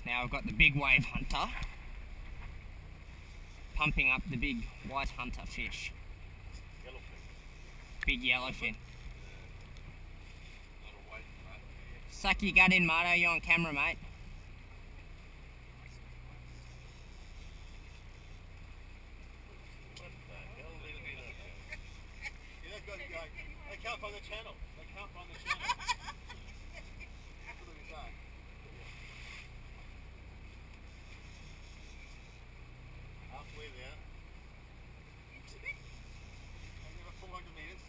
Now I've got the big wave hunter pumping up the big white hunter fish. Yellowfin. Big yellowfin. Lot of weight, mate. Suck your gut in, Marto, you're on camera, mate. They can't find the channel. They can't find the channel. That's what we say. Halfway there. And you've got 400 metres.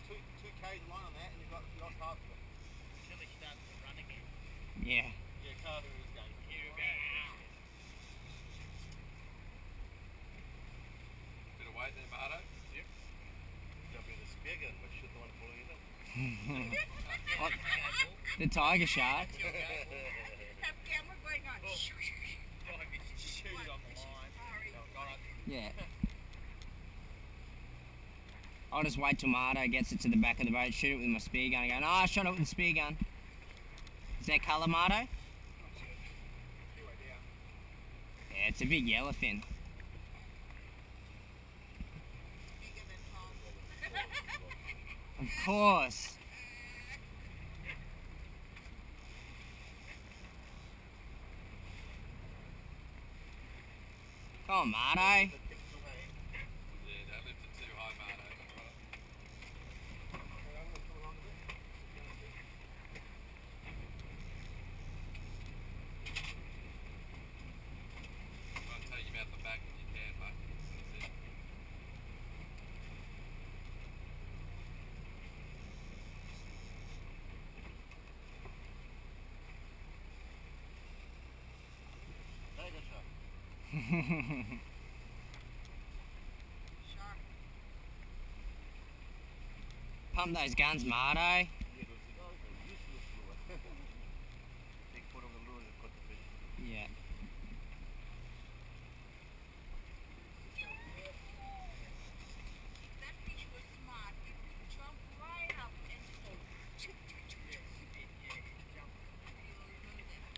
There's two K's line on that, and you've lost half of it. Until he starts to run again. Yeah. Yeah, Carter is going. Here we go. Bit of weight there, Marto. Yep. Jump in the spear gun, but shoot the one pulling it up. What? The tiger shark. Have camera going on. Shoot it on the line. Yeah. I'll just wait till Marto gets it to the back of the boat, shoot it with my spear gun and go, no, I shot it with the spear gun. Is that colour, Marto? Yeah, it's a big yellowfin. Of course. Come on, Marto. Yeah, that lifted too high, Marto. I'll take him out the back if you can, mate. That's it. Tiger shark. Shark. Pump those guns, Marto. Yeah, those are useless lure. Big foot of the lure that caught the fish. Yeah. That fish was smart. It jumped right up and chip, chip, chip, chip. Yeah, it jumped. You remember that?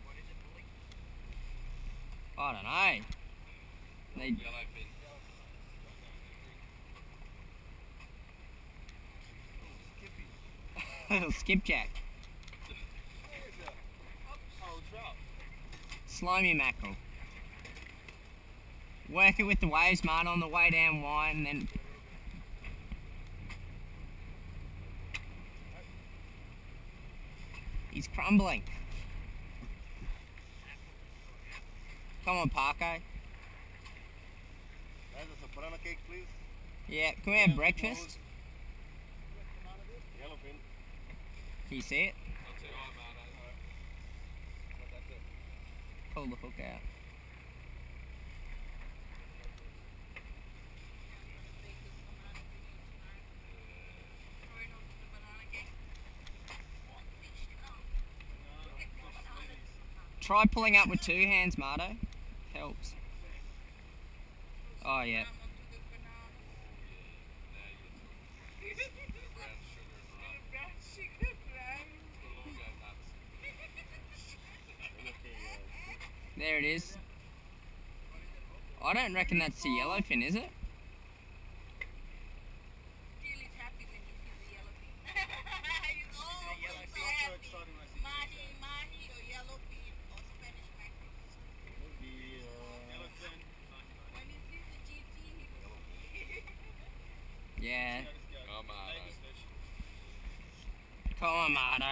What is it, bully? I don't know. They Yellowfin. little skipjack. Oh, trout. Slimy mackerel. Work it with the waves, Marto, on the way down wide, and then he's crumbling. Come on, Parko. Guys, a soprano cake, please. Yeah, can we have breakfast? Yellowfin. Can you see it? Not too high, Marto. Alright. That's it. Pull the hook out. Throw it onto the banana cake. Fish. Oh. Look at your bananas. Try pulling up with two hands, Marto. Helps. Oh yeah. Onto the banana. Brown sugar and rum. Brown sugar, brown. Beluga nuts. There it is. I don't reckon that's a yellowfin, is it? Feel is happy when you see the yellowfin. You always Yellowfin. so So happy. exciting when I see Mahi, mahi or yellowfin or Spanish mackerel. Yellowfin. When you see the GT, Yeah. Oh, Marto. Come on, Marto.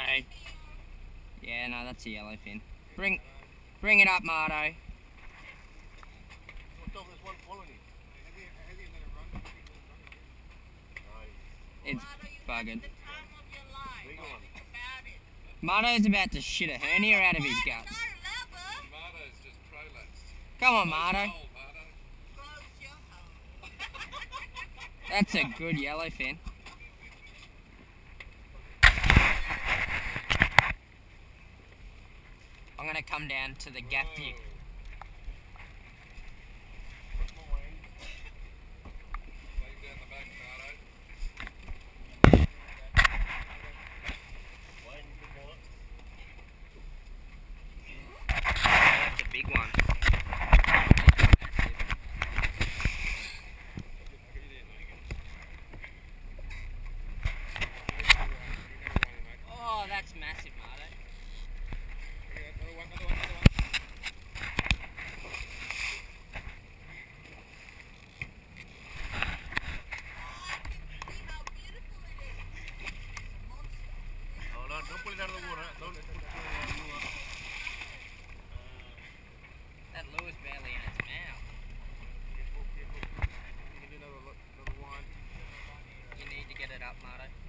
Yeah, no, that's a yellowfin. Bring it up, Marto. There's one following it. Have you let it run? Nice. It's buggered. the time of your life. Big one. Think about it. Marto's about to shit a hernia out of his That's guts. not a lover. Marto's just prolapsed. Come on, Marto. Hole, Marto. Close your hole. That's a good yellowfin. I'm gonna come down to the gap view. Leg down the back, Marto. massive, Marto. Yeah, another one. See how beautiful it is. It's a monster. Oh, no, don't pull it out of the water. Don't put it out of the water. That lure's barely in its mouth. Careful. You can do another line. You need to get it up, Marto.